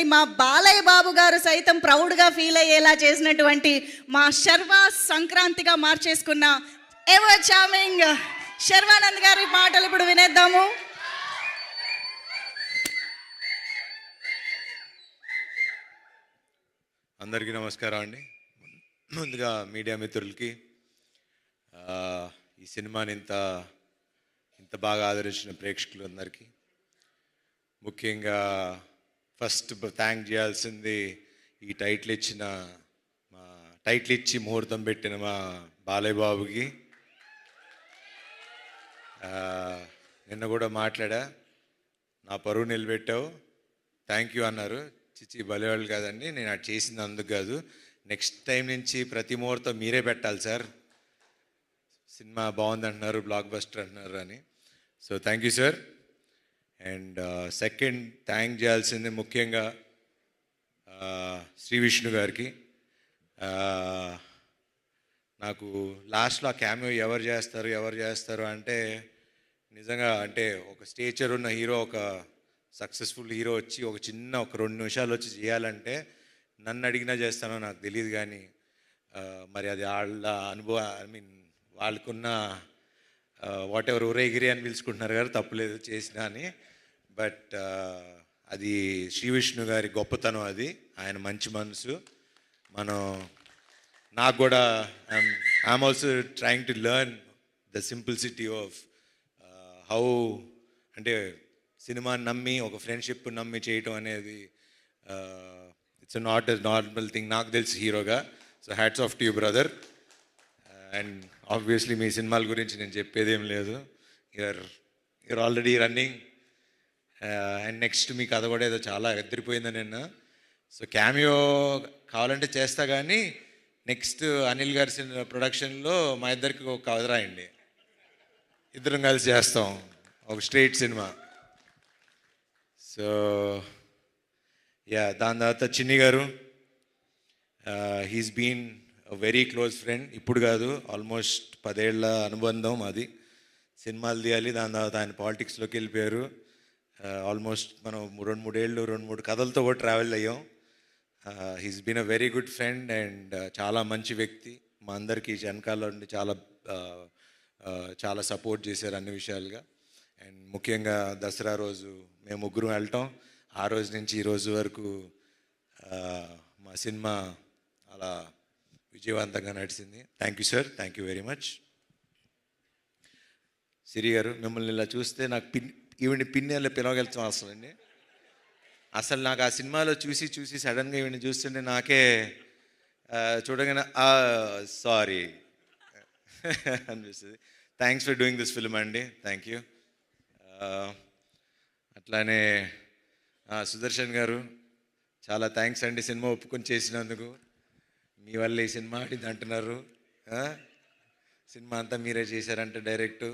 Exactly మా బాలయ్య బాబు గారు సైతం ప్రౌడ్గా ఫీల్ అయ్యేలా చేసినటువంటి మా శర్వా సంక్రాంతిగా మార్చేసుకున్న ఎవర్ చార్మింగ్ శర్వానంద్ గారి మాటలు ఇప్పుడు వినేద్దాము. అందరికీ నమస్కారం అండి. ముందుగా మీడియా మిత్రులకి ఈ సినిమాని ఇంత బాగా ఆదరించిన ప్రేక్షకులందరికీ, ముఖ్యంగా ఫస్ట్ థ్యాంక్ చేయాల్సింది ఈ టైటిల్ ఇచ్చి ముహూర్తం పెట్టిన మా బాలయ్య బాబుకి. నిన్న కూడా మాట్లాడా, నా పరువు నిలబెట్టావు, థ్యాంక్ యూ అన్నారు. చిచ్చి బలివాళ్ళు కాదండి, నేను అది చేసింది అందుకు కాదు, నెక్స్ట్ టైం నుంచి ప్రతి ముహూర్తం మీరే పెట్టాలి సార్, సినిమా బాగుంది అంటున్నారు, బ్లాక్ బస్టర్ అంటున్నారు అని. So thank you sir. And second thank చేయాల్సింది ముఖ్యంగా శ్రీ విష్ణు గారికి. నాకు లాస్ట్లో ఆ క్యామియో ఎవరు చేస్తారు అంటే నిజంగా అంటే ఒక స్టేచర్ ఉన్న హీరో, ఒక సక్సెస్ఫుల్ హీరో వచ్చి ఒక 2 నిమిషాలు వచ్చి చేయాలంటే నన్ను అడిగినా చేస్తానో నాకు తెలియదు, కానీ మరి అది వాళ్ళ అనుభవం, వాళ్ళకున్న వాట్ ఎవర్ ఊరేగిరి అని పిలుచుకుంటున్నారు కదా, తప్పులేదు చేసినా అని. బట్ అది శ్రీ విష్ణు గారి గొప్పతనం, అది ఆయన మంచి మనసు. నాకు కూడా I'm also trying to learn the simplicity of how, అంటే సినిమాని నమ్మి ఒక ఫ్రెండ్షిప్ నమ్మి చేయటం అనేది it's not a normal thing నాకు తెలిసి హీరోగా. So hats off to you brother. And obviously మీ సినిమాల గురించి నేను చెప్పేదేం లేదు, you're already running. And next మీ కథ కూడా ఏదో చాలా ఎదిరిపోయింది నిన్న. సో క్యామియో కావాలంటే చేస్తా, కానీ నెక్స్ట్ అనిల్ గారి ప్రొడక్షన్లో మా ఇద్దరికి ఒక కథ రాయండి, ఇద్దరం కలిసి చేస్తాం ఒక స్ట్రైట్ సినిమా. సో దాని తర్వాత Chinni garu, he's been very close friend, ఇప్పుడు కాదు ఆల్మోస్ట్ 10 ఏళ్ల అనుబంధం అది. సినిమాలు తీయాలి, దాని తర్వాత ఆయన పాలిటిక్స్లోకి వెళ్ళిపోయారు. ఆల్మోస్ట్ మనం 2-3 ఏళ్ళు 2-3 కథలతో కూడా ట్రావెల్ అయ్యాం. He's been a very good friend and చాలా మంచి వ్యక్తి. మా అందరికీ వెనకాల నుండి చాలా సపోర్ట్ చేశారు అన్ని విషయాలుగా. అండ్ ముఖ్యంగా దసరా రోజు మేము ముగ్గురం వెళ్ళటం, ఆ రోజు నుంచి ఈ రోజు వరకు మా సినిమా అలా విజయవంతంగా నడిచింది. Thank you sir, thank you very much. Siri garu, మిమ్మల్ని ఇలా చూస్తే నాకు ఈవిని పిన్నెల్లో పిలవగలుగుతాం అసలండి. అసలు నాకు ఆ సినిమాలో చూసి సడన్గా ఈవిని చూస్తుంటే నాకే చూడగానే సారీ అనిపిస్తుంది. Thanks for doing this film అండి, థ్యాంక్ యూ. అట్లానే సుదర్శన్ గారు, చాలా థ్యాంక్స్ అండి సినిమా ఒప్పుకొని చేసినందుకు. మీ వల్ల ఈ సినిమా ఆడింది అంటున్నారు, సినిమా అంతా మీరే చేశారంటే డైరెక్టు.